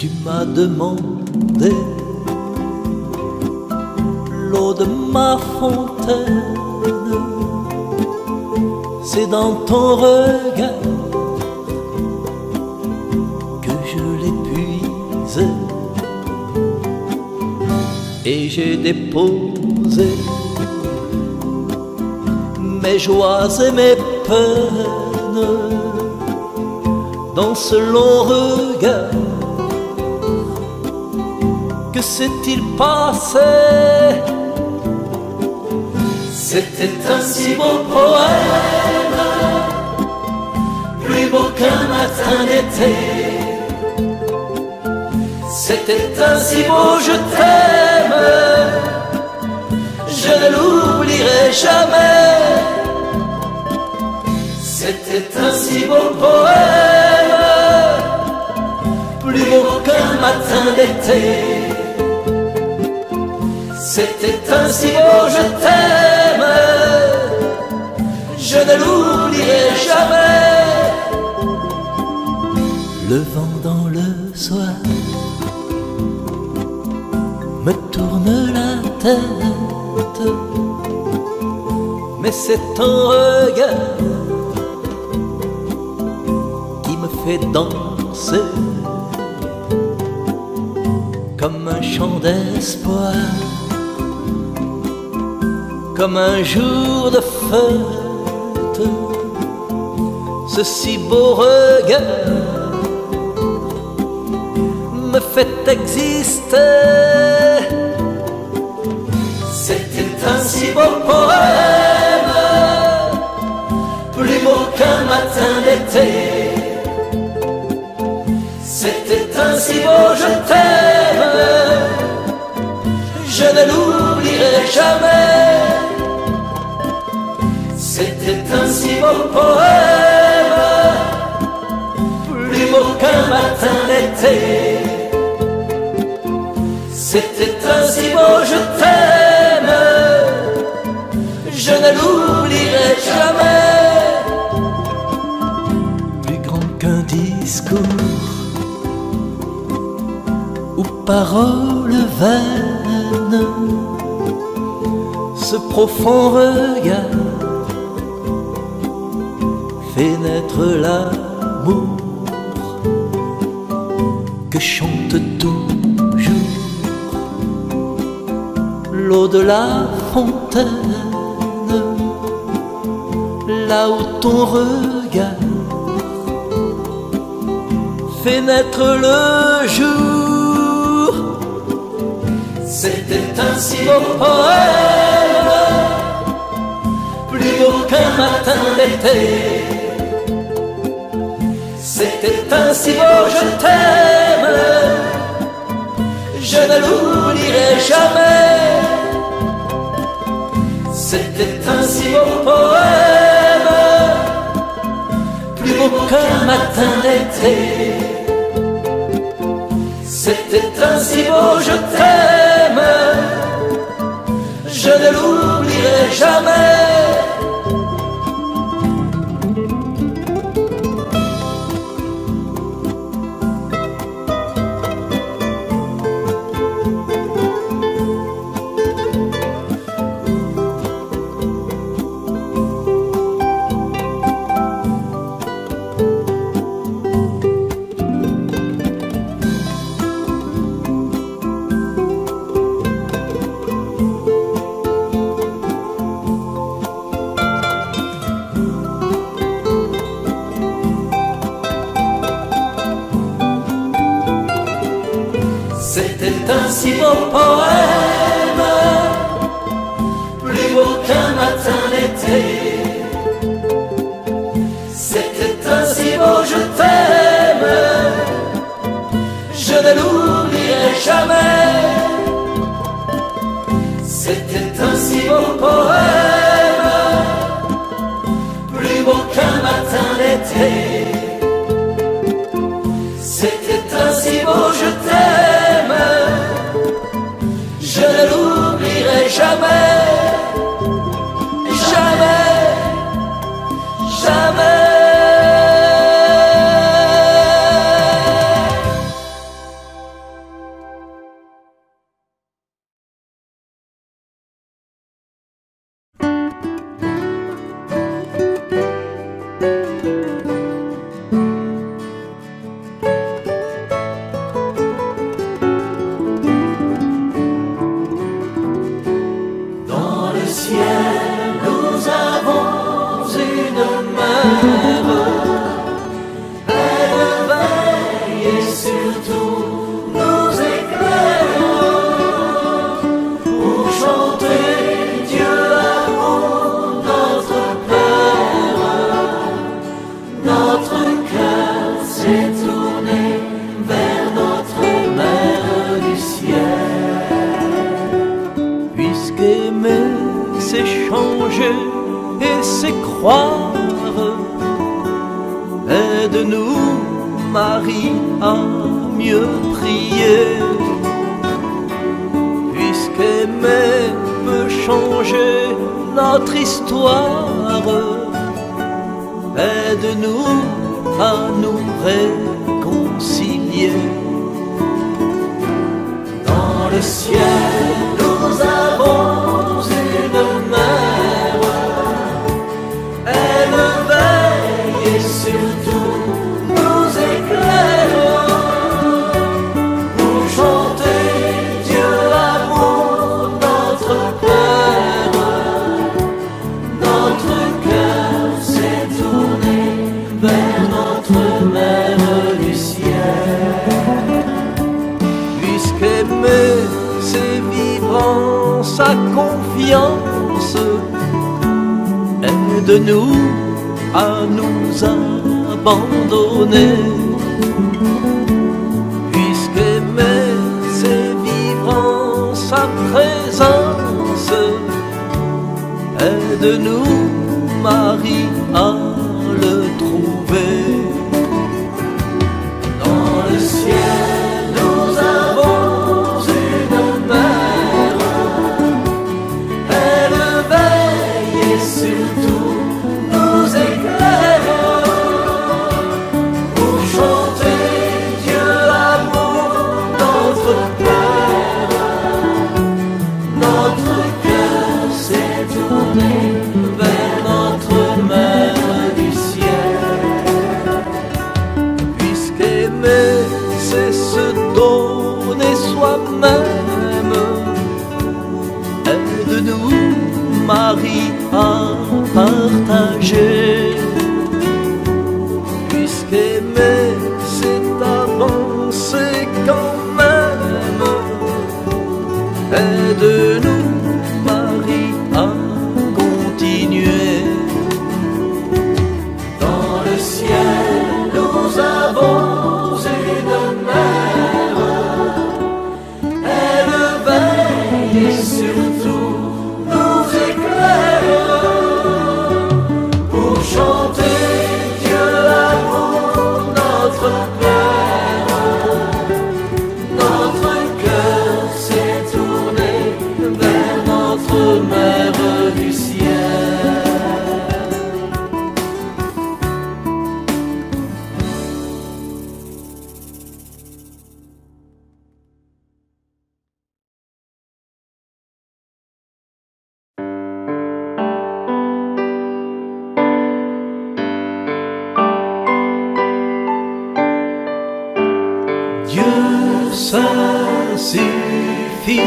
Tu m'as demandé l'eau de ma fontaine, c'est dans ton regard que je l'ai puisée, et j'ai déposé mes joies et mes peines dans ce long regard. Que s'est-il passé? C'était un si beau poème, plus beau qu'un matin d'été. C'était un si beau je t'aime, je ne l'oublierai jamais. C'était un si beau poème, plus beau qu'un matin d'été. C'était un si beau je t'aime, je ne l'oublierai jamais. Le vent dans le soir me tourne la tête, mais c'est ton regard qui me fait danser comme un chant d'espoir, comme un jour de fête. Ce si beau regard me fait exister. C'était un si beau poème, plus beau qu'un matin d'été. C'était un si beau je t'aime, je ne l'oublierai jamais. C'était un si beau poème, plus beau qu'un matin d'été. C'était un si beau je t'aime, je ne l'oublierai jamais. Plus grand qu'un discours ou paroles vaines, ce profond regard fait naître l'amour que chante toujours l'eau de la fontaine, là où ton regard fait naître le jour. C'était un si beau poème, plus beau qu'un matin d'été. C'était un si beau je t'aime, je ne l'oublierai jamais. C'était un si beau poème, plus beau qu'un matin d'été. C'était un si beau je t'aime, je ne l'oublierai jamais. C'était un si beau poème, plus beau qu'un matin d'été. C'était un si beau je t'aime, je ne l'oublierai jamais. C'était un si beau poème, plus beau qu'un matin d'été. C'était un si beau je t'aime, je ne l'oublierai jamais. Jamais, jamais. s'est tourné vers notre Mère du ciel. Puisqu'aimer c'est changer et c'est croire, aide-nous Marie à mieux prier. Puisqu'aimer peut changer notre histoire, aide-nous à nous réconcilier. Dans le ciel, nous avons une mère, elle veille et surtout nous éclaire pour chanter Dieu l'amour, notre Père. Notre cœur s'est tourné vers notre Mère du ciel. Puisqu'aimer c'est vivre en sa confiance, aide-nous à nous abandonner. Puisqu'aimer c'est vivre en sa présence, aide-nous Marie à le trouver. Dans le ciel nous avons une mère, elle veille et surtout nous éclaire pour chanter Dieu l'amour, notre Père. Notre cœur s'est tourné vers notre Mère du ciel. Puisqu'aimer c'est se donner soi-même, aide-nous Marie à partager. Puisqu'aimer c'est avancer quand même, aide-nous Marie à continuer. Dans le ciel nous avons une mère, elle veille et surtout nous éclaire pour chanter Dieu l'amour, notre Père. Notre cœur s'est tourné vers notre Mère du ciel. Dieu, ça suffit,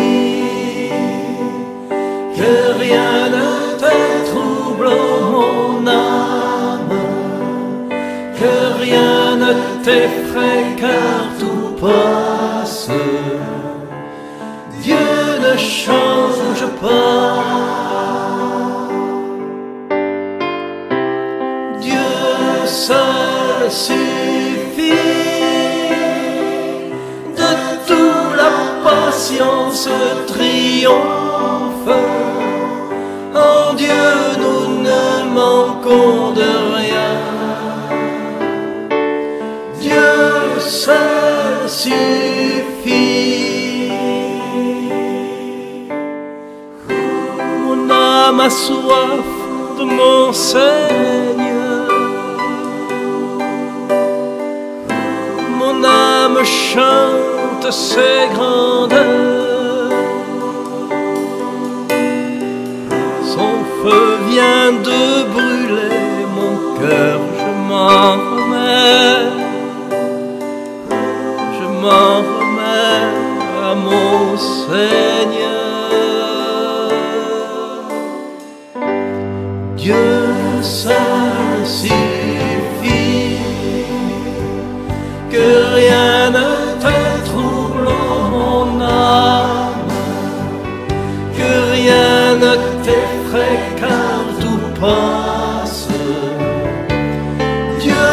que rien ne te trouble, mon âme, que rien ne t'effraie, car tout passe. Dieu ne change pas, Dieu seul suffit. Patience triomphe, en Dieu nous ne manquons de rien. Dieu seul suffit. Mon âme a soif de mon Seigneur, mon âme chante ses grandeurs. Son feu vient de brûler mon cœur, je m'en remets, je m'en remets à mon Seigneur. Dieu seul suffit, que rien ne te trouble, mon âme, que rien ne t'effraie, car tout passe. Dieu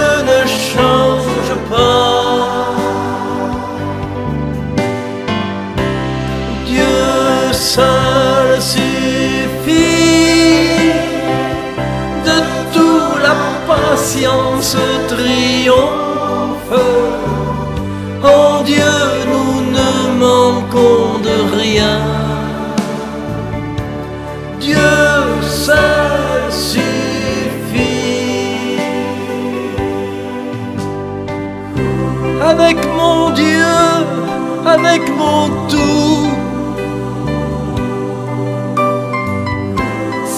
triomphe. En Dieu nous ne manquons de rien. Dieu seul suffit. Avec mon Dieu, avec mon tout,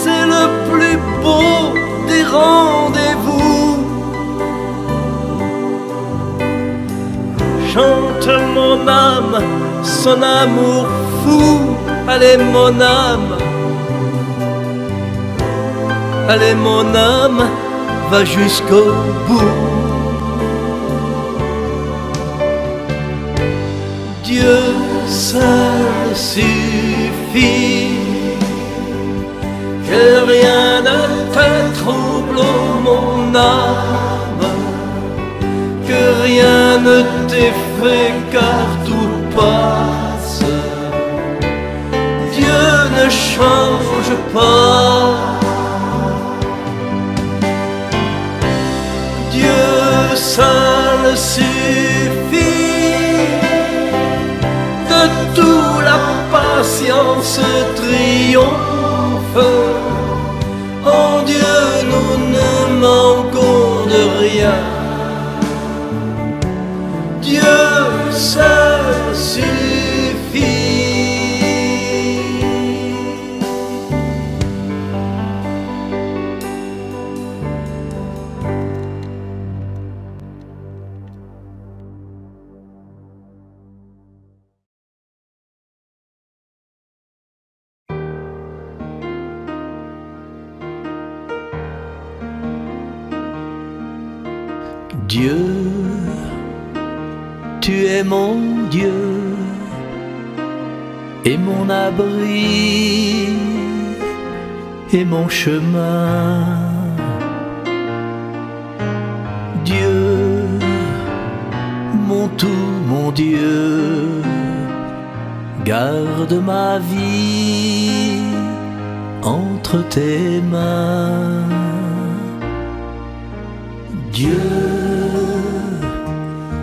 c'est le plus beau des rendez-vous. Chante mon âme, son amour fou. Allez mon âme, allez mon âme, va jusqu'au bout. Dieu seul suffit. Que rien ne te trouble, oh mon âme, que rien ne t'effraie car tout passe. Dieu ne change pas. Dieu seul suffit. De tout la patience triomphe. En Dieu nous ne manquons de rien. Dieu seul suffit. Dieu, tu es mon Dieu et mon abri et mon chemin. Dieu, mon tout, mon Dieu, garde ma vie entre tes mains. Dieu,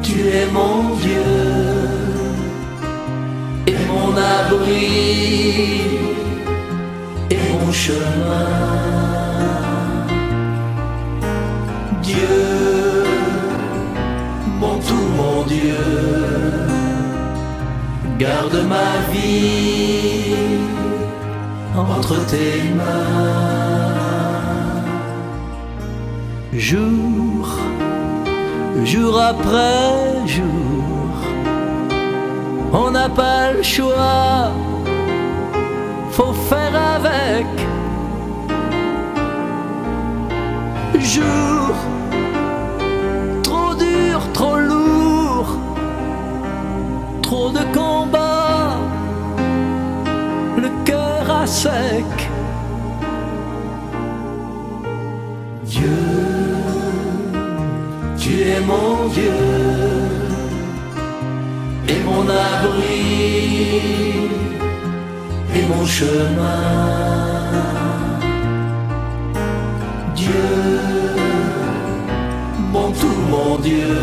tu es mon Dieu et mon abri et mon chemin. Dieu, mon tout, mon Dieu, garde ma vie entre tes mains. Jour, jour après jour, on n'a pas le choix, faut faire avec. Jour, trop dur, trop lourd, trop de combats, le cœur à sec. Dieu, tu es mon Dieu et mon abri et mon chemin. Dieu, mon tout, mon Dieu,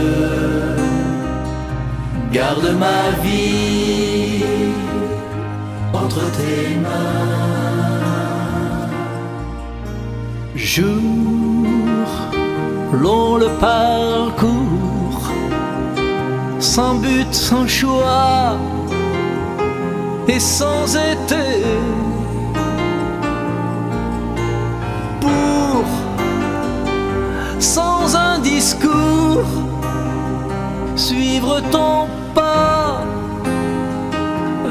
garde ma vie entre tes mains. Jour, long le parcours, sans but, sans choix et sans été, pour, sans un discours, suivre ton pas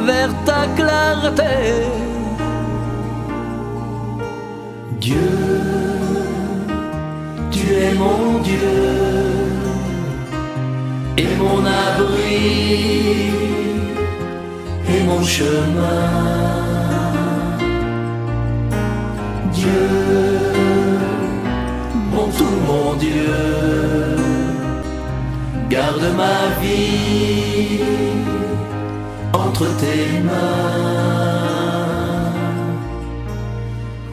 vers ta clarté. Dieu, tu es mon Dieu et mon abri et mon chemin. Dieu, mon tout, mon Dieu, garde ma vie entre tes mains.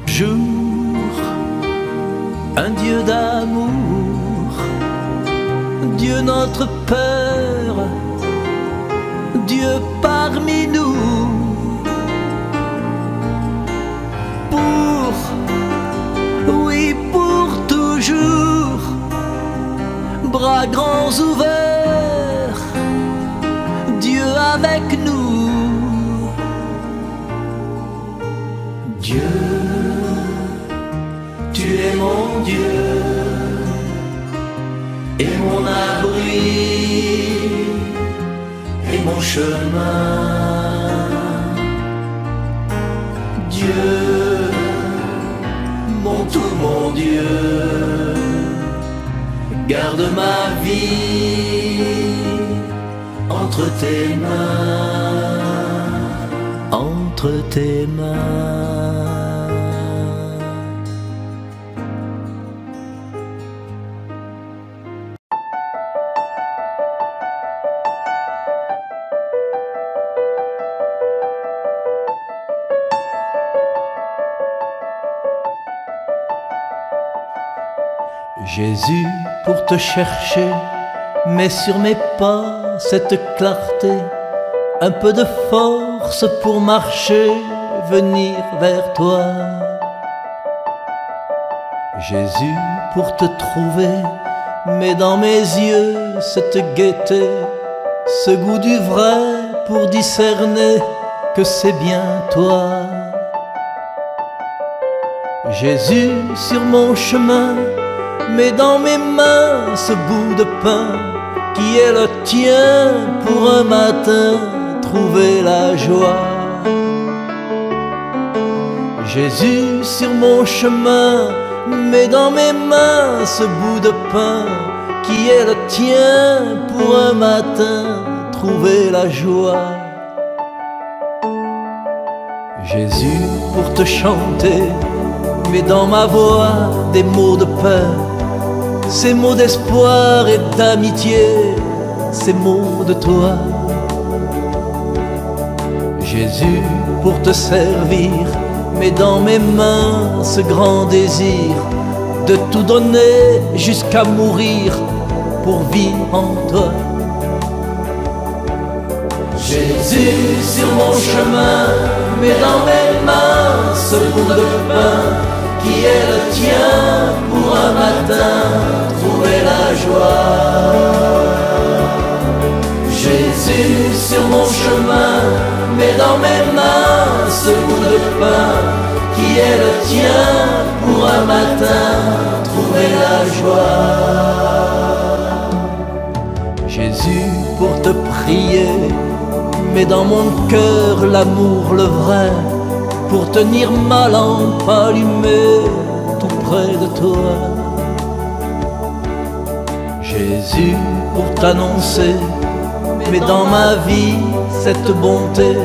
Jour, un Dieu d'amour Dieu notre Père, Dieu parmi nous, pour, oui, pour toujours, bras grands ouverts, Dieu avec nous. Dieu, tu es mon Dieu et mon abri et mon chemin. Dieu, mon tout, mon Dieu, garde ma vie entre tes mains, entre tes mains. Jésus, pour te chercher, mets sur mes pas cette clarté, un peu de force pour marcher, venir vers toi. Jésus, pour te trouver, mets dans mes yeux cette gaieté, ce goût du vrai pour discerner que c'est bien toi. Jésus, sur mon chemin, mets dans mes mains ce bout de pain qui est le tien pour un matin trouver la joie. Jésus, sur mon chemin, mets dans mes mains ce bout de pain qui est le tien pour un matin trouver la joie. Jésus, pour te chanter, mets dans ma voix des mots de peur, ces mots d'espoir et d'amitié, ces mots de toi. Jésus, pour te servir, mets dans mes mains ce grand désir de tout donner jusqu'à mourir pour vivre en toi. Jésus, sur mon chemin, mets dans mes mains ce bout de pain qui est le tien pour un matin trouver la joie. Jésus, sur mon chemin, mets dans mes mains ce bout de pain qui est le tien pour un matin trouver la joie. Jésus, pour te prier, mets dans mon cœur l'amour, le vrai, pour tenir ma lampe allumée tout près de toi. Jésus, pour t'annoncer, mets dans ma vie cette bonté,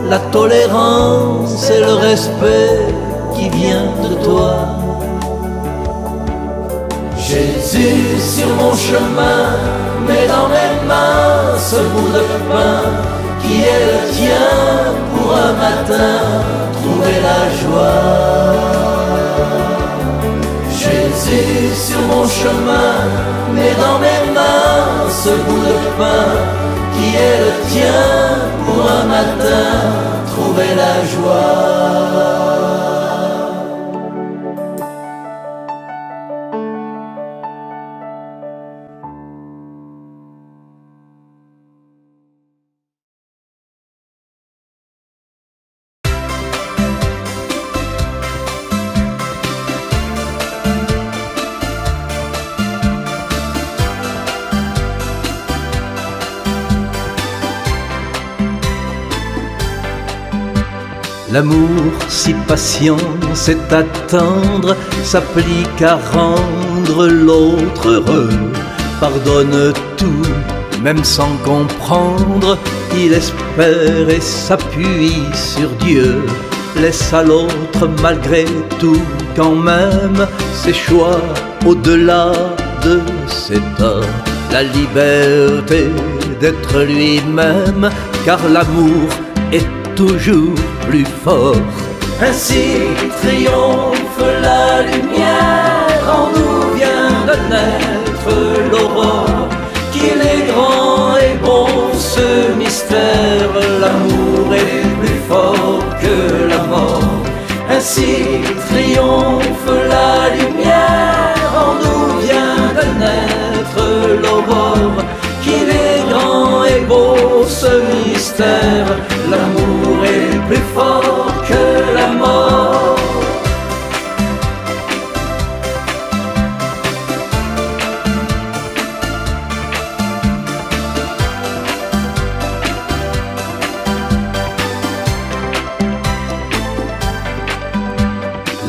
la tolérance et le respect qui vient de toi. Jésus, sur mon chemin, mets dans mes mains ce bout de pain qui est le tien pour un matin trouver la joie. Jésus, sur mon chemin, mets dans mes mains ce bout de pain qui est le tien pour un matin trouver la joie. L'amour si patient, c'est attendre, s'applique à rendre l'autre heureux. Pardonne tout, même sans comprendre, il espère et s'appuie sur Dieu. Laisse à l'autre malgré tout quand même ses choix au-delà de ses torts. La liberté d'être lui-même, car l'amour est toujours plus fort. Ainsi triomphe la lumière, en nous vient de naître l'aurore.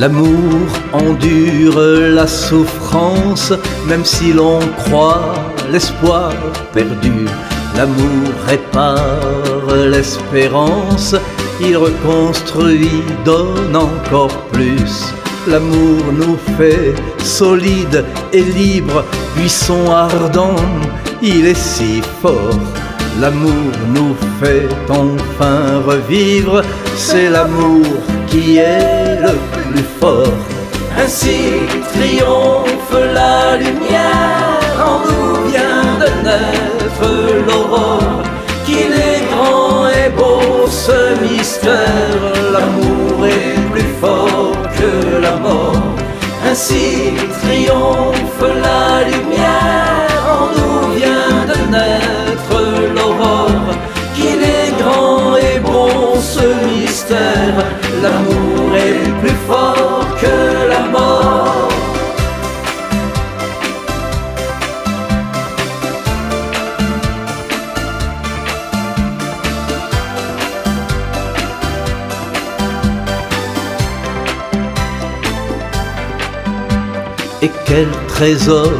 L'amour endure la souffrance, même si l'on croit l'espoir perdu. L'amour répare l'espérance, il reconstruit, donne encore plus. L'amour nous fait solides et libres, buisson ardent, il est si fort. L'amour nous fait enfin revivre, c'est l'amour qui est le plus fort. Ainsi triomphe la lumière, en nous vient de naître l'aurore. Qu'il est grand et beau ce mystère, l'amour est plus fort que la mort. Ainsi triomphe la lumière, en nous vient de naître l'aurore. Qu'il est grand et bon ce mystère, l'amour est plus fort que la mort. Et quel trésor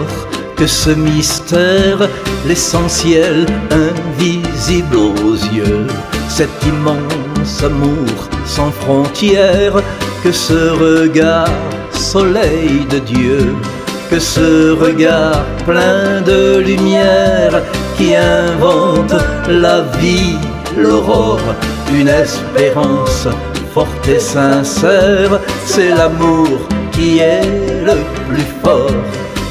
que ce mystère, l'essentiel invisible aux yeux. Cet immense amour sans frontières, que ce regard soleil de Dieu, que ce regard plein de lumière qui invente la vie, l'aurore, une espérance forte et sincère. C'est l'amour qui est le plus fort.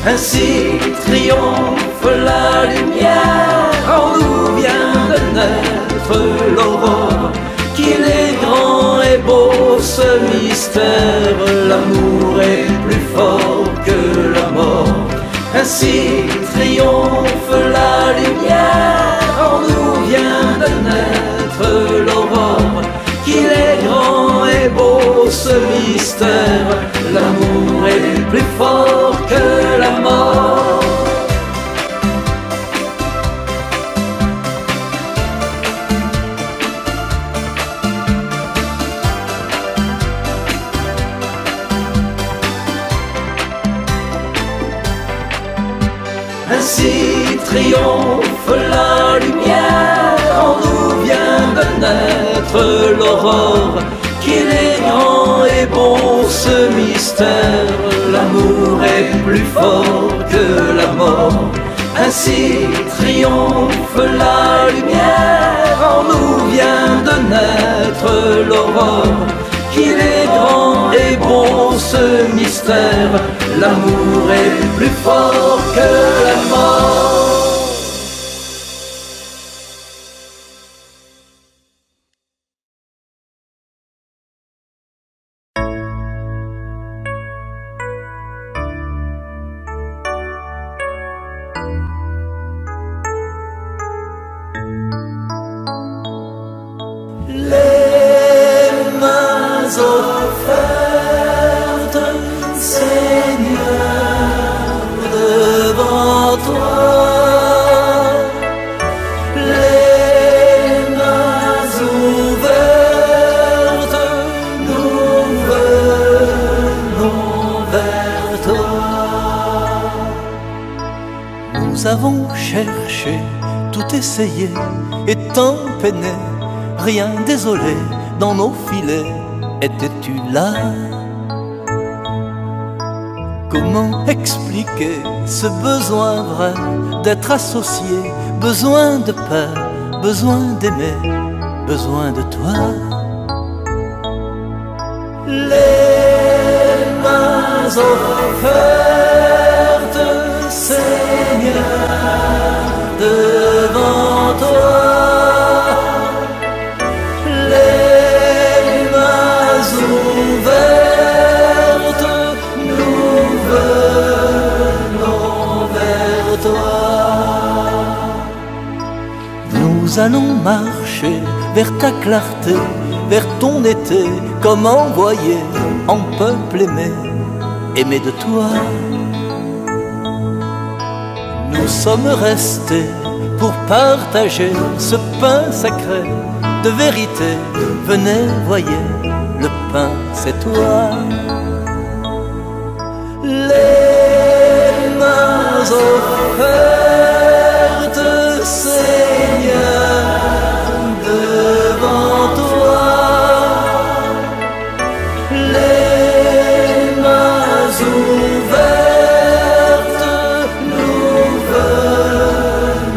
Ainsi triomphe la lumière, en nous vient de naître l'aurore. Qu'il est grand et beau ce mystère, l'amour est plus fort que la mort. Ainsi triomphe la lumière, en nous vient de naître l'aurore. Qu'il est grand et beau ce mystère, l'amour est plus fort que la mort. Ainsi triomphe la lumière, en nous vient de naître l'aurore. Qu'il est grand et bon ce mystère, l'amour est plus fort que la mort. Ainsi triomphe la lumière, en nous vient de naître l'aurore. Qu'il est grand et bon ce mystère, l'amour est plus fort que la mort. Offertes, Seigneur, devant toi, les mains ouvertes, nous venons vers toi. Nous avons cherché, tout essayé, et tant peiné, rien désolé dans nos filets. Étais-tu là? Comment expliquer ce besoin vrai d'être associé, besoin de paix, besoin d'aimer, besoin de toi? Les mains offertes, Seigneur, devant toi. Nous allons marcher vers ta clarté, vers ton été, comme envoyé en peuple aimé, aimé de toi. Nous sommes restés pour partager ce pain sacré de vérité. Venez, voyez, le pain c'est toi. offertes, Seigneur, devant toi. Les mains ouvertes, nous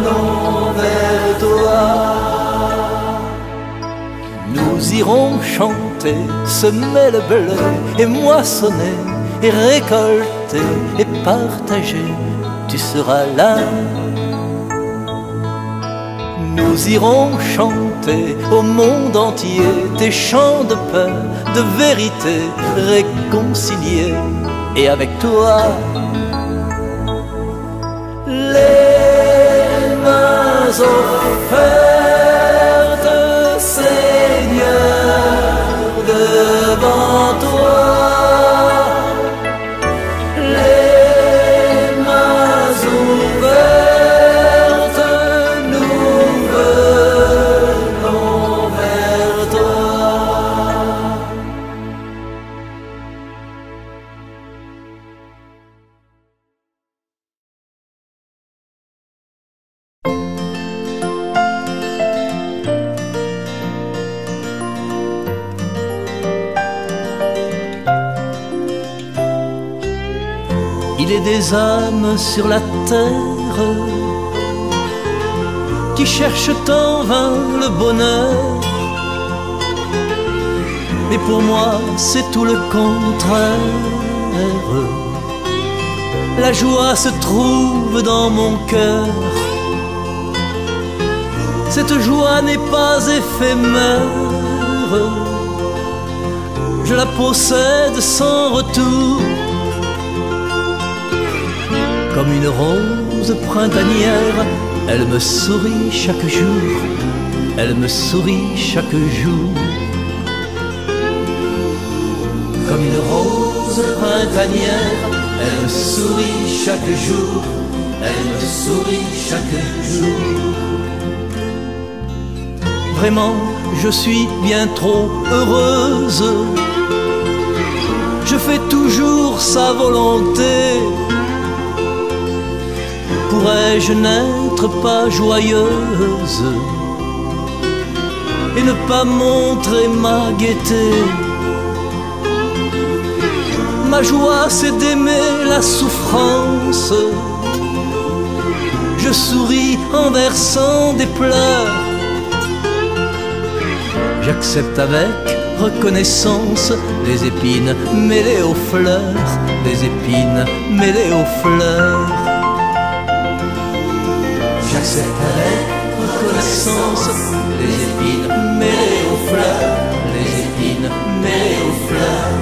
venons vers toi. Nous irons chanter, semer le blé et moissonner et récolter et partager, tu seras là. Nous irons chanter au monde entier tes chants de paix, de vérité, réconciliés, et avec toi les mains offertes, Seigneur, devant toi. Il est des âmes sur la terre qui cherchent en vain le bonheur. Mais pour moi c'est tout le contraire. La joie se trouve dans mon cœur. Cette joie n'est pas éphémère. Je la possède sans retour. Comme une rose printanière, elle me sourit chaque jour, elle me sourit chaque jour. Comme une rose printanière, elle me sourit chaque jour, elle me sourit chaque jour. Vraiment, je suis bien trop heureuse. Je fais toujours sa volonté. Pourrais-je n'être pas joyeuse et ne pas montrer ma gaieté? Ma joie c'est d'aimer la souffrance. Je souris en versant des pleurs. J'accepte avec reconnaissance les épines mêlées aux fleurs, les épines mêlées aux fleurs. J'accepte avec reconnaissance les épines mêlées aux fleurs, les épines mêlées aux fleurs.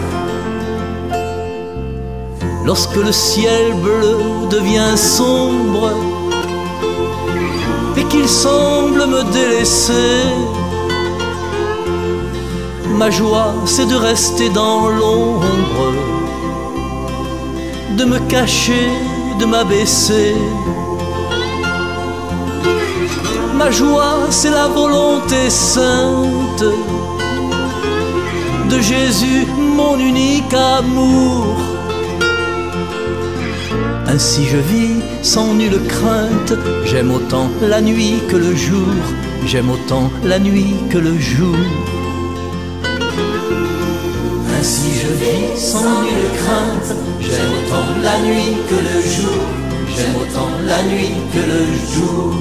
Lorsque le ciel bleu devient sombre et qu'il semble me délaisser, ma joie c'est de rester dans l'ombre, de me cacher, de m'abaisser. Ma joie, c'est la volonté sainte de Jésus, mon unique amour. Ainsi je vis sans nulle crainte. J'aime autant la nuit que le jour. J'aime autant la nuit que le jour. Ainsi je vis sans nulle crainte. J'aime autant la nuit que le jour. J'aime autant la nuit que le jour.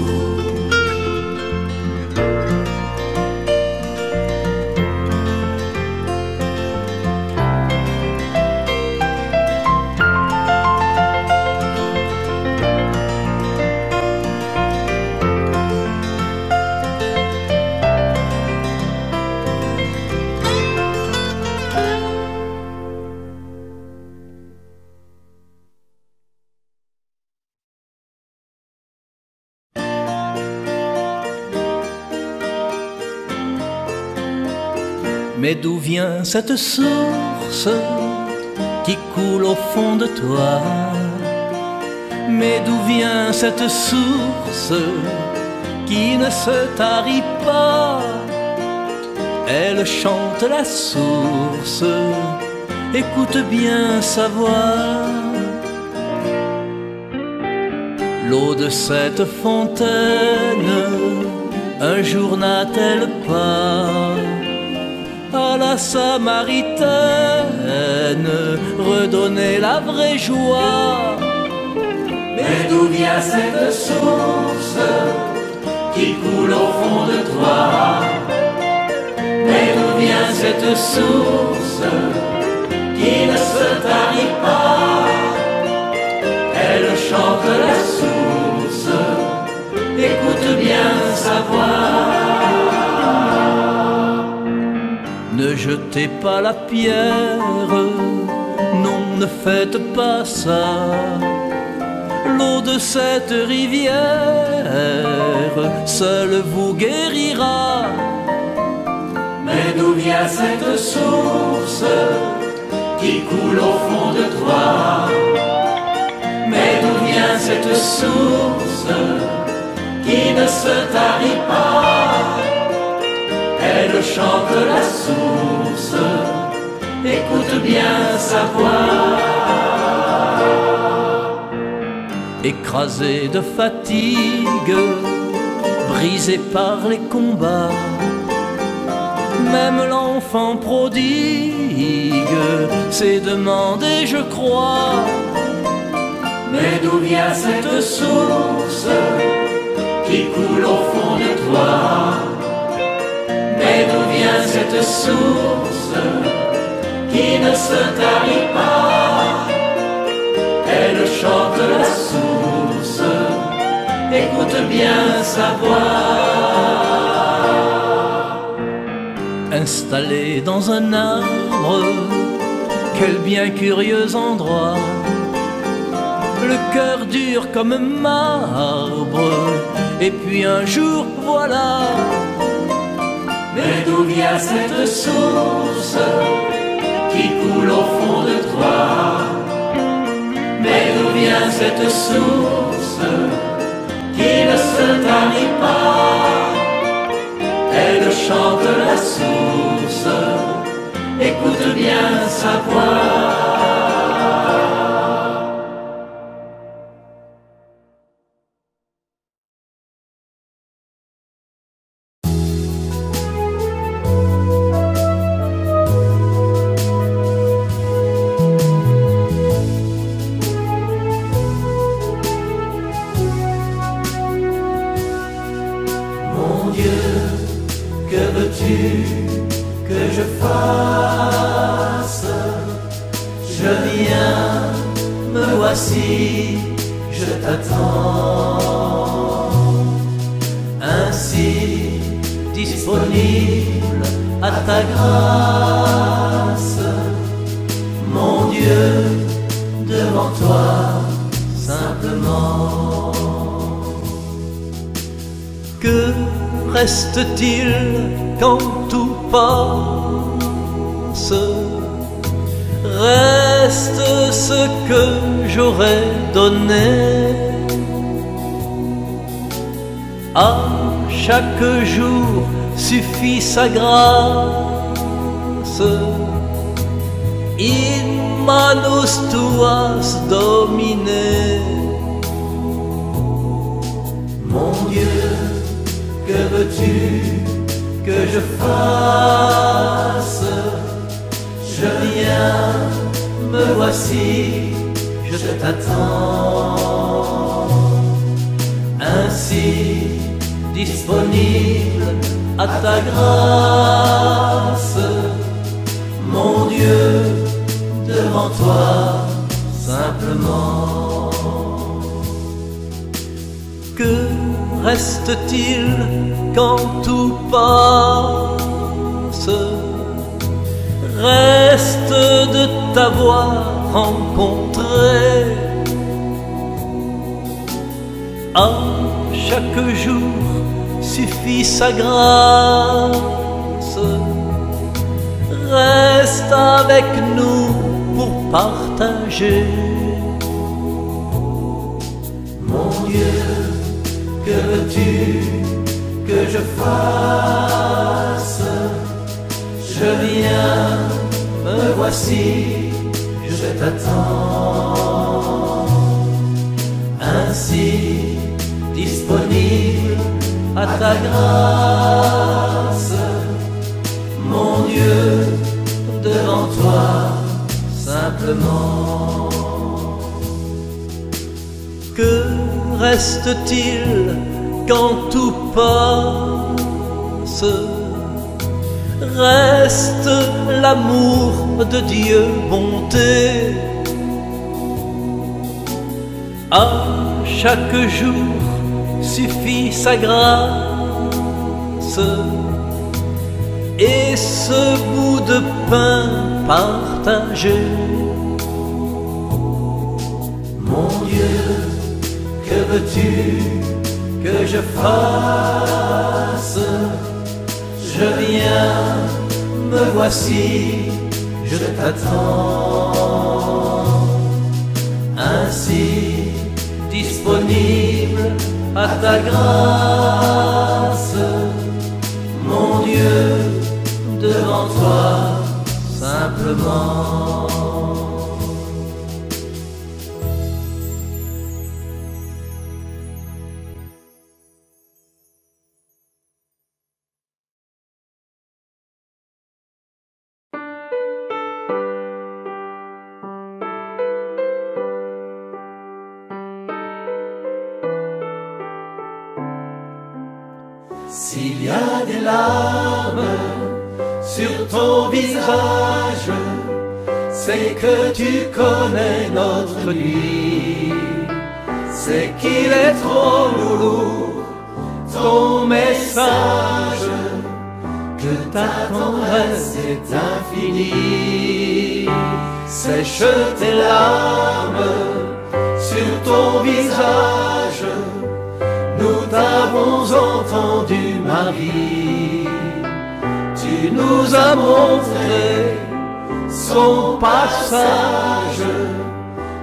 Mais d'où vient cette source qui coule au fond de toi? Mais d'où vient cette source qui ne se tarit pas? Elle chante la source, écoute bien sa voix. L'eau de cette fontaine, un jour n'a-t-elle pas à la Samaritaine redonner la vraie joie? Mais d'où vient cette source qui coule au fond de toi? Mais d'où vient cette source qui ne se tarit pas? Elle chante la source, écoute bien sa voix. Ne jetez pas la pierre, non, ne faites pas ça. L'eau de cette rivière seule vous guérira. Mais d'où vient cette source qui coule au fond de toi? Mais d'où vient cette source qui ne se tarit pas? Elle chante la source, écoute bien sa voix. Écrasé de fatigue, brisé par les combats, même l'enfant prodigue s'est demandé, je crois. Mais d'où vient cette source qui coule au fond de toi? Mais d'où vient cette source qui ne se tarit pas? Elle chante la source, écoute bien sa voix. Installé dans un arbre, quel bien curieux endroit, le cœur dur comme marbre, et puis un jour voilà. Mais d'où vient cette source qui coule au fond de toi? Mais d'où vient cette source qui ne se tarit pas? Elle chante la source, écoute bien sa voix. Que veux-tu que je fasse? Je viens, me voici, je t'attends. Ainsi disponible à ta grâce, mon Dieu, devant toi simplement. Que reste-t-il quand tout passe? Reste ce que j'aurais donné. À chaque jour suffit sa grâce. In manus tuas Domine. Mon Dieu, que veux-tu que je fasse? Je viens, me voici, je t'attends. Ainsi disponible à ta grâce, mon Dieu, devant toi simplement. Que reste-t-il quand tout passe? Reste de t'avoir rencontré. À chaque jour suffit sa grâce. Reste avec nous pour partager. Mon Dieu, que veux-tu que je fasse? Je viens, me voici, je t'attends. Ainsi disponible à ta grâce. Mon Dieu, devant toi, simplement. Que reste-t-il quand tout passe? Reste l'amour de Dieu, bonté. À chaque jour suffit sa grâce, et ce bout de pain partagé. Mon Dieu, que veux-tu que je fasse? Je viens, me voici, je t'attends. Ainsi, disponible à ta grâce. Mon Dieu, devant toi, simplement. S'il y a des larmes sur ton visage, c'est que tu connais notre nuit. C'est qu'il est trop lourd, ton message, que ta tendresse est infinie. Sèche tes larmes sur ton visage, nous t'avons entendu, Marie. Tu nous as montré son passage.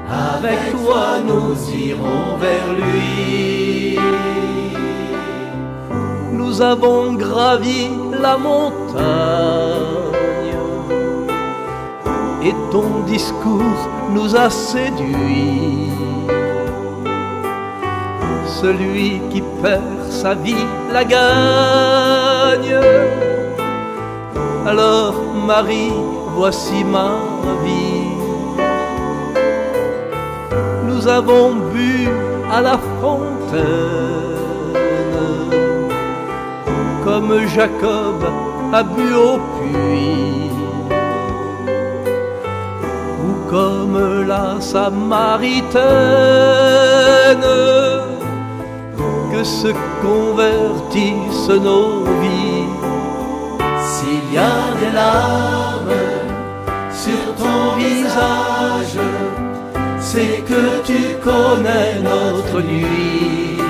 Avec toi nous irons vers lui. Nous avons gravi la montagne, et ton discours nous a séduits. Celui qui perd sa vie la gagne. Alors Marie, voici ma vie. Nous avons bu à la fontaine, comme Jacob a bu au puits, ou comme la Samaritaine, que se convertissent nos vies. S'il y a des larmes sur ton visage, c'est que tu connais notre nuit.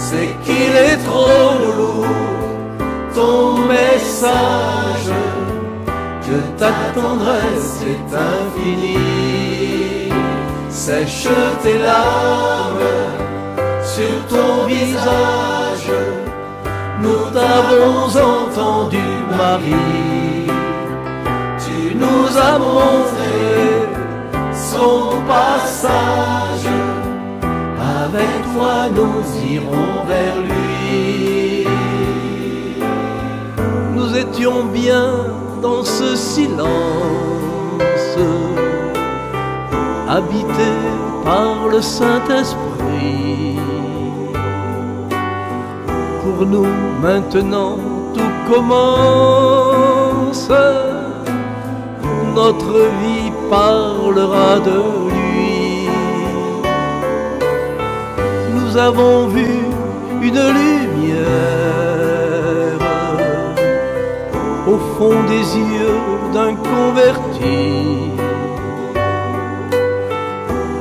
C'est qu'il est trop lourd, ton message, que ta tendresse est infinie. Sèche tes larmes sur ton visage, nous t'avons entendu, Marie. Tu nous as montré son passage. Avec toi nous irons vers lui. Nous étions bien dans ce silence, habités par le Saint-Esprit. Pour nous maintenant tout commence, notre vie parlera de lui. Nous avons vu une lumière au fond des yeux d'un converti,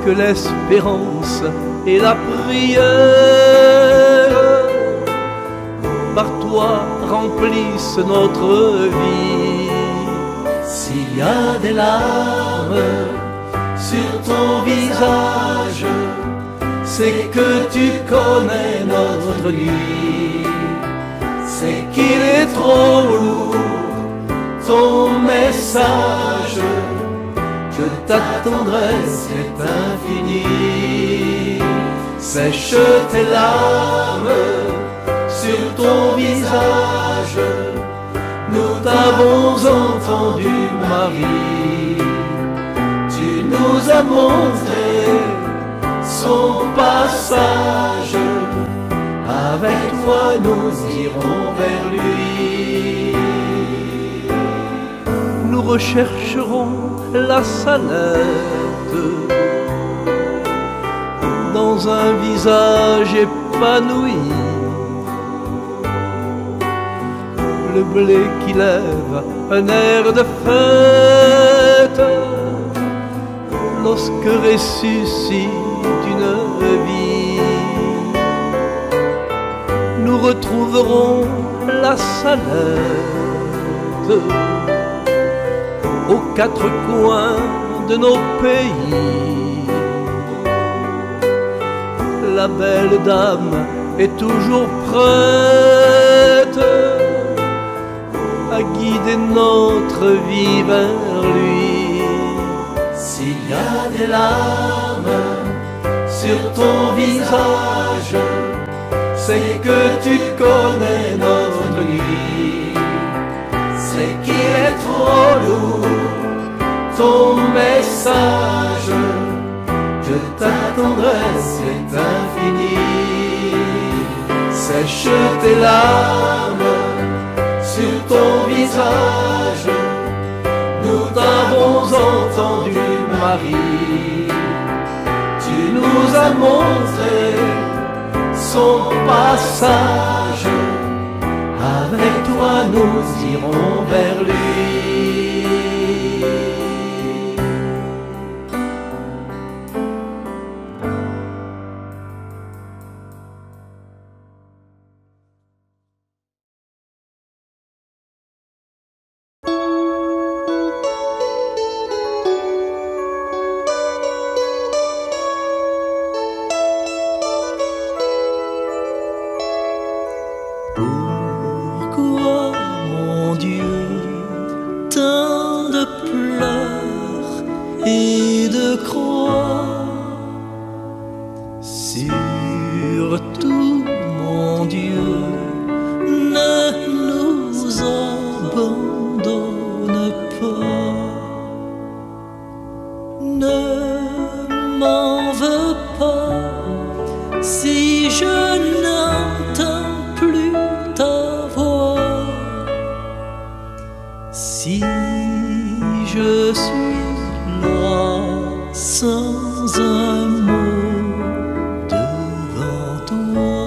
que l'espérance et la prière par toi remplissent notre vie. S'il y a des larmes sur ton visage, c'est que tu connais notre nuit. C'est qu'il est trop lourd, ton message, que ta tendresse est infinie. Sèche tes larmes sur ton visage. Nous t'avons entendu, Marie. Tu nous as montré son passage. Avec toi nous irons vers lui. Nous rechercherons la Salette dans un visage épanoui. Le blé qui lève un air de fête lorsque ressuscite une vie. Nous retrouverons la Salette aux quatre coins de nos pays. La belle dame est toujours prête à guider notre vie vers lui. S'il y a des larmes sur ton visage, c'est que tu connais notre nuit. C'est qu'il est trop lourd ton message, que ta tendresse est infinie. Sèche tes larmes sur ton visage. Nous t'avons entendu, Marie. Tu nous as montré son passage. Avec toi nous irons vers lui. Pourquoi, mon Dieu, tant de pleurs et de croix? Surtout, mon Dieu, ne nous abandonne pas. Ne m'en veux pas si je n'entends plus ta voix, si je suis là sans un mot devant toi.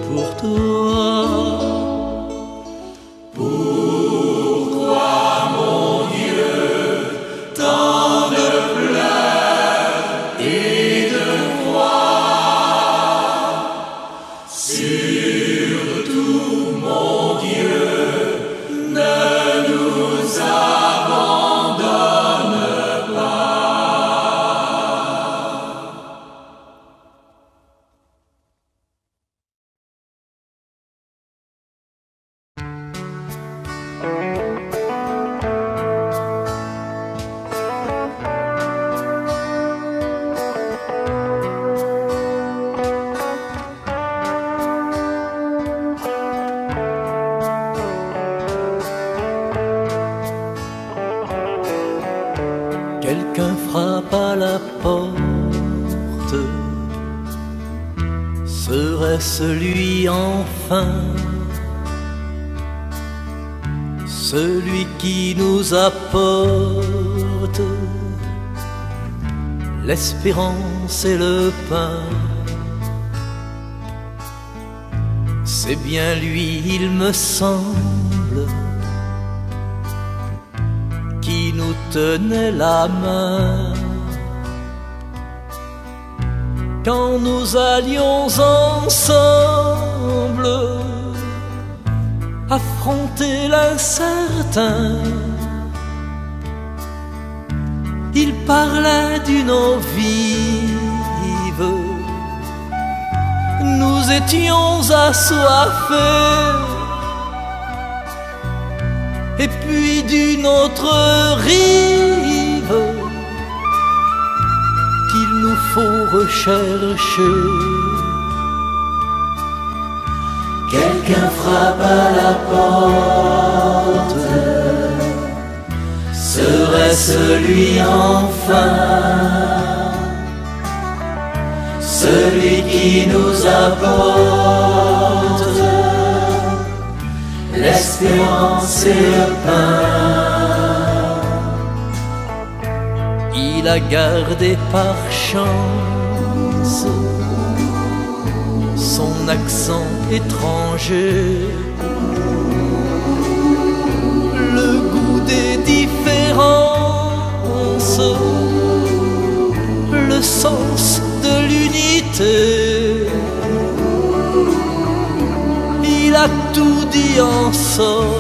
pour toi. Pourquoi, mon Dieu, tant de pleurs et de froid? Surtout, mon Dieu, ne nous abandonne pas. Quelqu'un frappe à la porte. Serait-ce lui enfin, celui qui nous apporte l'espérance et le pain? C'est bien lui, il me semble, qui nous tenait la main quand nous allions ensemble affronter l'incertain. Il parlait d'une eau vive, nous étions assoiffés, et puis d'une autre rive qu'il nous faut rechercher. Quelqu'un frappe à la porte. Serait-ce lui enfin, celui qui nous apporte l'espérance et le pain? Il a gardé par chance son accent étranger, le goût des différences, le sens de l'unité. Il a tout dit en somme,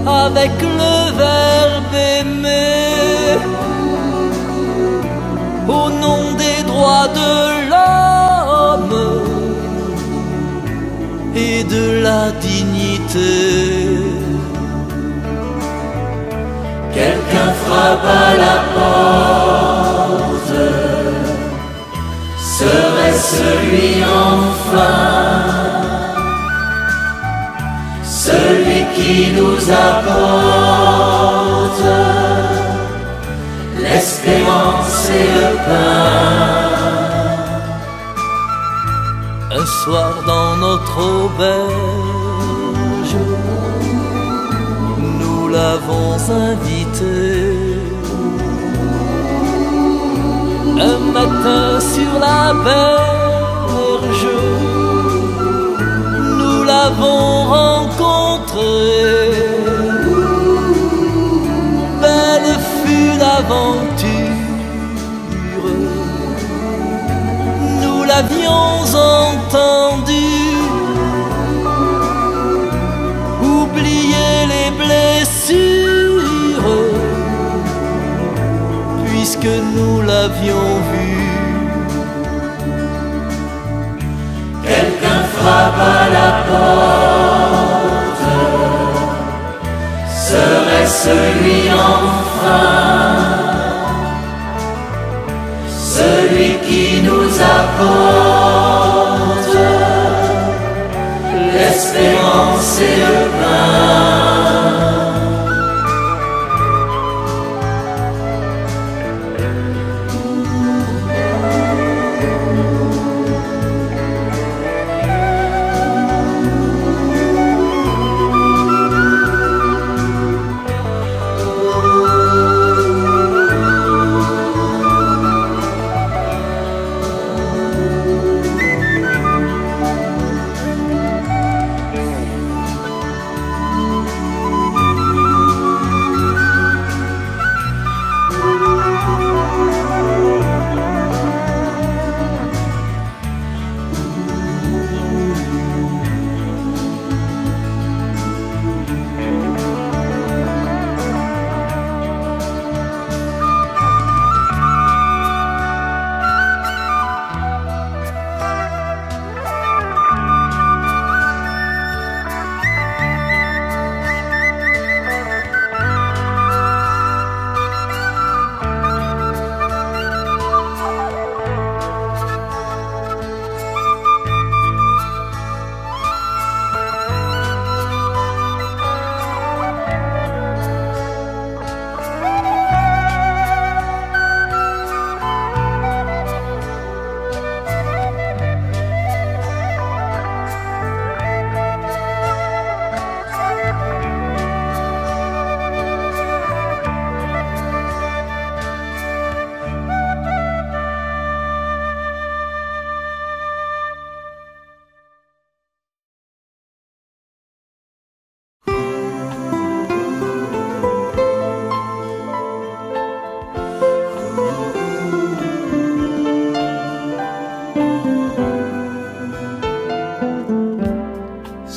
avec le verbe aimer, au nom des droits de l'homme et de la dignité. Quelqu'un frappe à la porte. Serait-ce lui enfin, celui qui nous apporte l'espérance et le pain? Un soir dans notre auberge, nous l'avons invité. Un matin sur la berge, nous l'avons rencontré. Belle fut l'aventure, nous l'avions entendu. Oublier les blessures, puisque nous l'avions vu. Quelqu'un frappe à la porte. Serait-ce lui enfin, celui qui nous apporte l'espérance et le pain?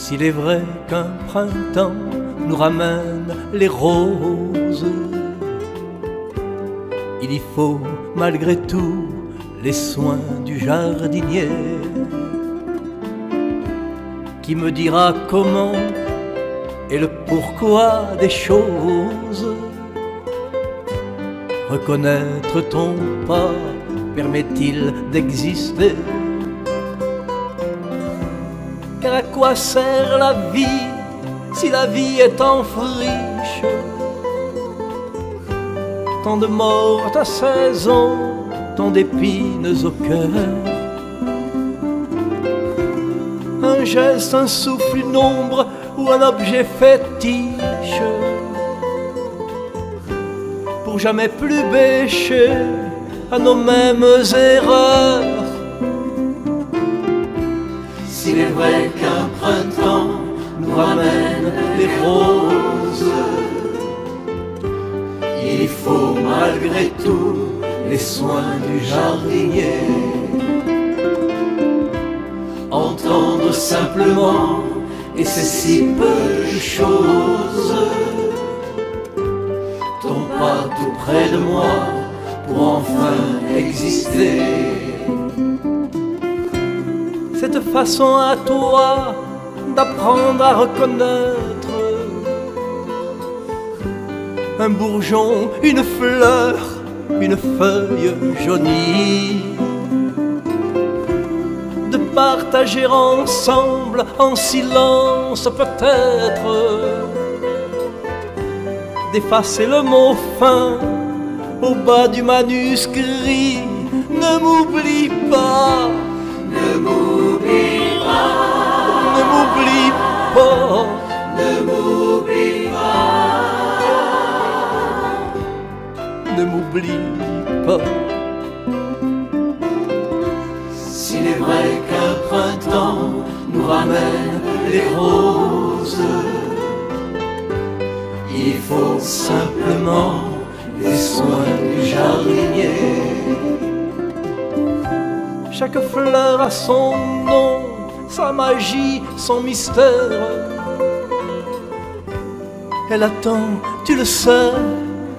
S'il est vrai qu'un printemps nous ramène les roses, il y faut malgré tout les soins du jardinier, qui me dira comment et le pourquoi des choses. Reconnaître ton pas permet-il d'exister? Car à quoi sert la vie si la vie est en friche? Tant de mortes à saison, tant d'épines au cœur. Un geste, un souffle, une ombre ou un objet fétiche, pour jamais plus bêcher à nos mêmes erreurs. S'il est vrai qu'un printemps nous ramène les roses, il faut malgré tout les soins du jardinier. Entendre simplement, et c'est si peu de choses, ton pas tout près de moi pour enfin exister. Cette façon à toi d'apprendre à reconnaître un bourgeon, une fleur, une feuille jaunie, de partager ensemble en silence peut-être, d'effacer le mot fin au bas du manuscrit. Ne m'oublie pas, ne m'oublie pas, ne m'oublie pas, ne m'oublie pas, ne m'oublie pas. S'il est vrai qu'un printemps nous ramène les roses, il faut simplement les soins du jardinier. Chaque fleur a son nom, sa magie, son mystère. Elle attend, tu le sais,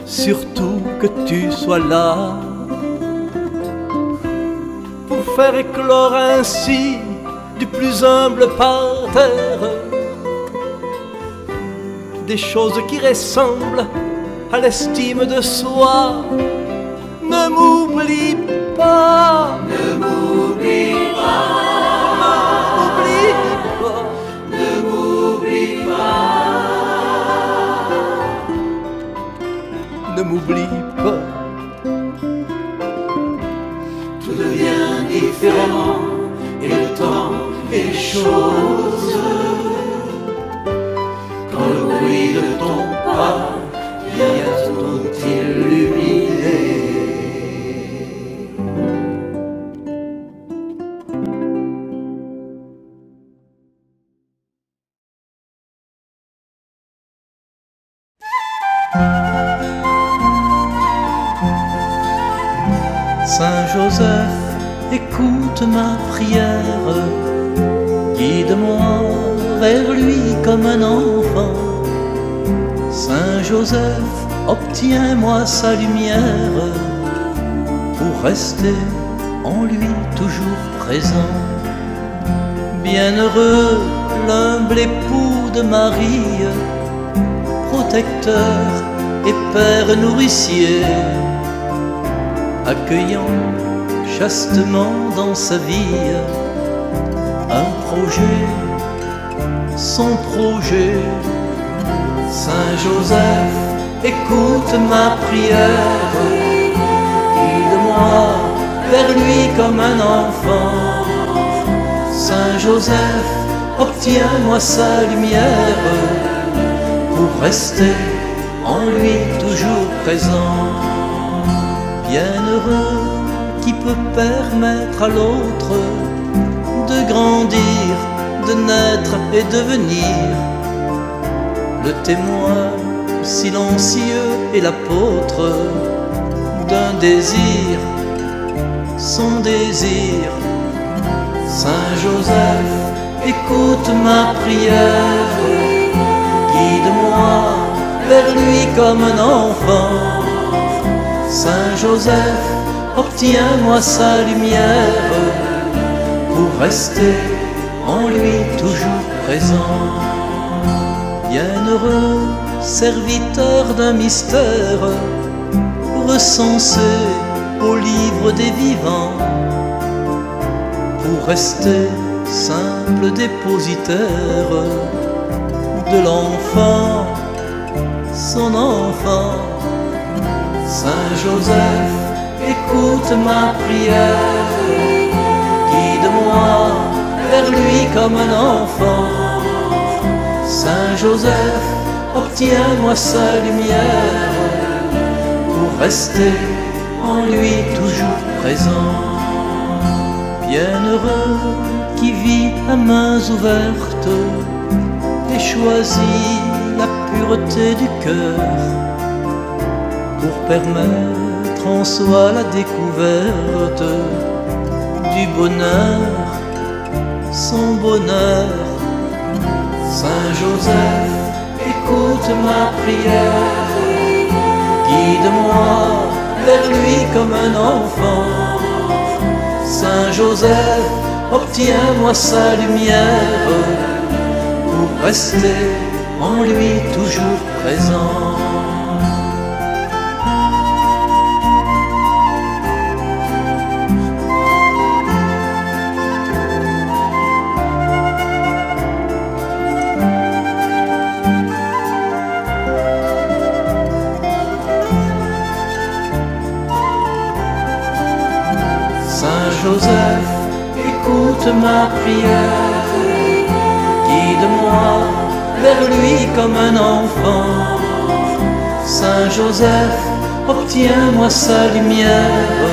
surtout que tu sois là, pour faire éclore ainsi du plus humble parterre des choses qui ressemblent à l'estime de soi. Ne m'oublie pas, ne m'oublie pas, ne m'oublie pas, ne m'oublie pas. Tout devient différent, et le temps et les choses, quand le bruit de ton pas vient tout illuminer. Saint Joseph, écoute ma prière, guide-moi vers lui comme un enfant. Saint Joseph, obtiens-moi sa lumière, pour rester en lui toujours présent. Bienheureux l'humble époux de Marie, protecteur et père nourricier, accueillant chastement dans sa vie un projet, son projet. Saint Joseph, écoute ma prière, guide-moi vers lui comme un enfant. Saint Joseph, obtiens-moi sa lumière, pour rester en lui toujours présent. Bienheureux qui peut permettre à l'autre de grandir, de naître et devenir le témoin silencieux et l'apôtre d'un désir, son désir. Saint Joseph, écoute ma prière, guide-moi vers lui comme un enfant. Saint Joseph, obtiens-moi sa lumière pour rester en lui toujours présent. Bienheureux serviteur d'un mystère recensé au livre des vivants, pour rester simple dépositaire de l'enfant, son enfant. Saint Joseph, écoute ma prière, guide-moi vers lui comme un enfant. Saint Joseph, obtiens-moi sa lumière pour rester en lui toujours présent. Bienheureux qui vit à mains ouvertes et choisit la pureté du cœur pour permettre en soi la découverte du bonheur, son bonheur. Saint Joseph, écoute ma prière, guide-moi vers lui comme un enfant. Saint Joseph, obtiens-moi sa lumière pour rester en lui toujours présent. Saint Joseph, écoute ma prière, guide-moi vers lui comme un enfant. Saint Joseph, obtiens-moi sa lumière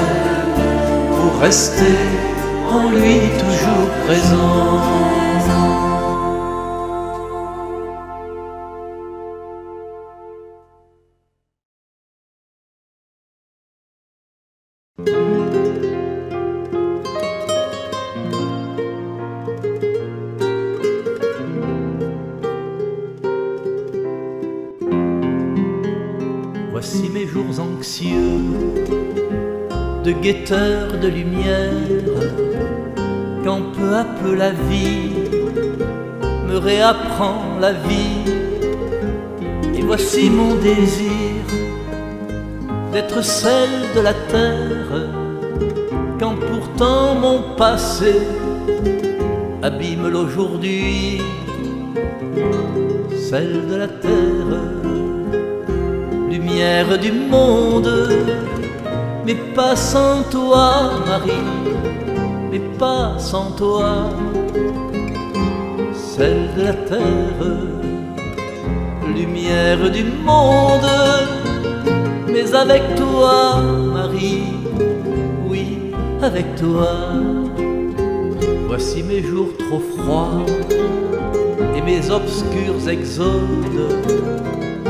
pour rester en lui toujours présent. Voici mes jours anxieux de guetteur de lumière, quand peu à peu la vie me réapprend la vie. Et voici mon désir d'être celle de la terre, quand pourtant mon passé abîme l'aujourd'hui. Celle de la terre, lumière du monde, mais pas sans toi, Marie, mais pas sans toi. Celle de la terre, lumière du monde, mais avec toi, Marie, oui, avec toi. Voici mes jours trop froids et mes obscurs exodes,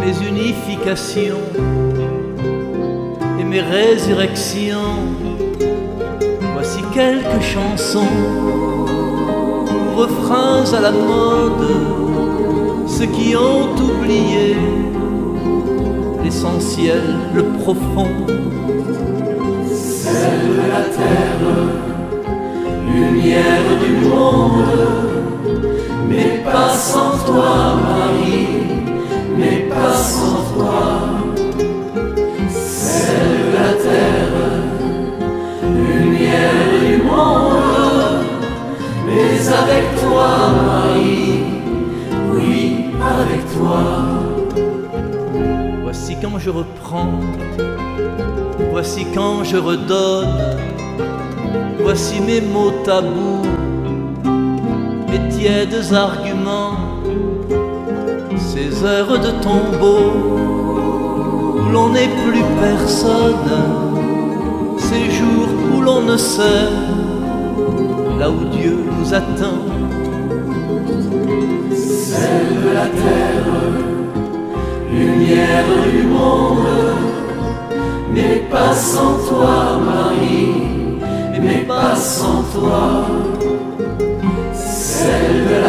mes unifications et mes résurrections. Voici quelques chansons, refrains à la mode, ceux qui ont oublié l'essentiel, le profond. Celle de la terre, lumière du monde, mais pas sans toi, Marie, mais pas sans toi. Celle de la terre, lumière du monde, mais avec toi, Marie, oui, avec toi. Voici quand je reprends, voici quand je redonne, voici mes mots tabous, mes tièdes arguments, ces heures de tombeau où l'on n'est plus personne, ces jours où l'on ne sait, là où Dieu nous attend. Celle de la terre, lumière du monde, mais pas sans toi, Marie, mais pas sans toi. Celle de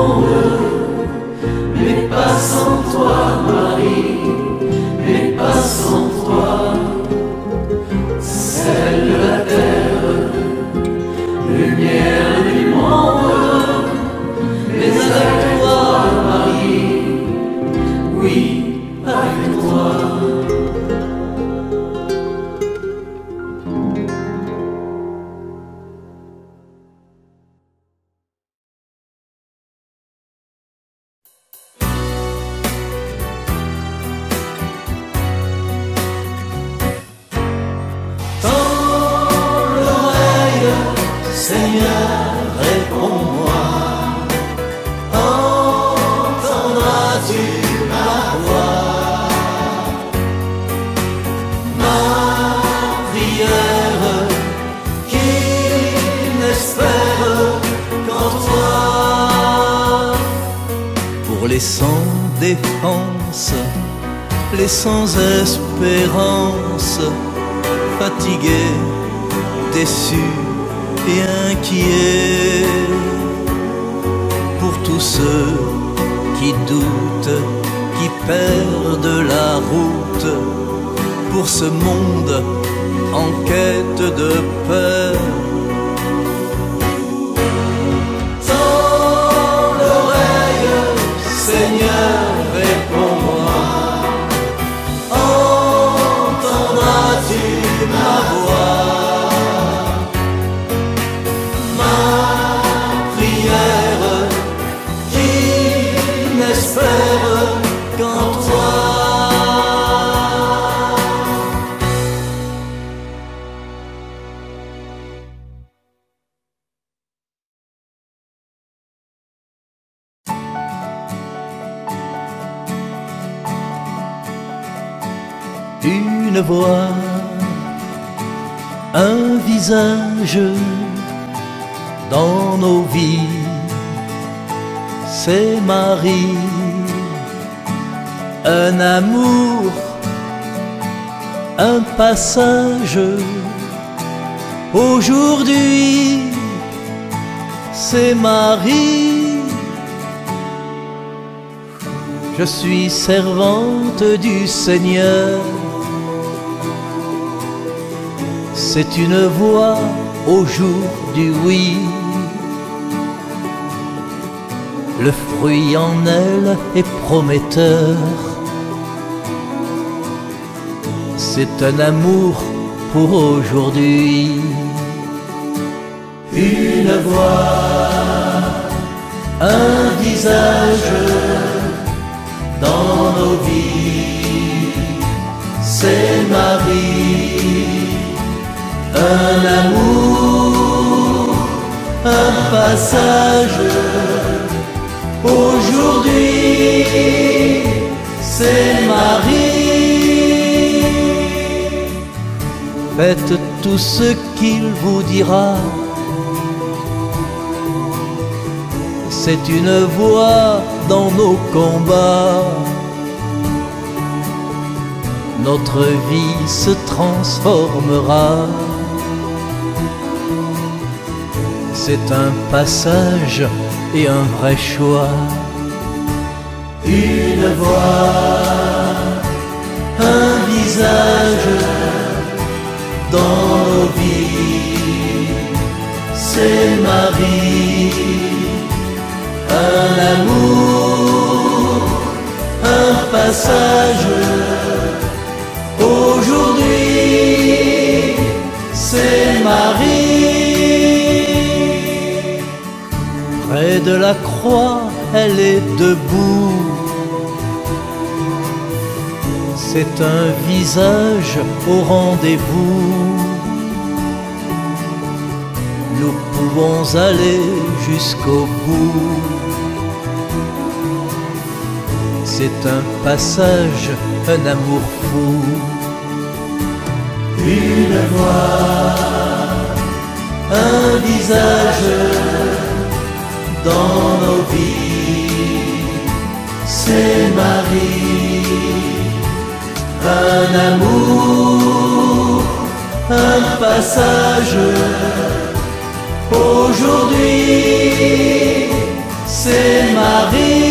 monde, mais pas sans toi, Marie, mais pas sans toi. Celle de la terre, lumière du monde, mais avec toi, Marie, oui, avec toi. Seigneur, réponds-moi, entendras-tu ma voix? Ma prière qui n'espère qu'en toi. Pour les sans défense, les sans espérance, fatigués, déçus et inquiet, pour tous ceux qui doutent, qui perdent la route, pour ce monde en quête de paix. Tends l'oreille, Seigneur, réponds-moi, entendras-tu ma voix? Qu'en toi. Une voix, un visage dans nos vies, c'est Marie. Un amour, un passage, aujourd'hui, c'est Marie. Je suis servante du Seigneur. C'est une voix au jour du oui. Le fruit en elle est prometteur. C'est un amour pour aujourd'hui. Une voix, un visage dans nos vies, c'est Marie. Un amour, un passage, aujourd'hui, c'est Marie. Faites tout ce qu'il vous dira. C'est une voix dans nos combats. Notre vie se transformera. C'est un passage et un vrai choix. Une voix, un visage dans nos vies, c'est Marie. Un amour, un passage, aujourd'hui, c'est Marie. Près de la croix, elle est debout. C'est un visage au rendez-vous. Nous pouvons aller jusqu'au bout. C'est un passage, un amour fou. Une voix, un visage dans nos vies, c'est Marie. Un amour, un passage, aujourd'hui, c'est Marie. Paris.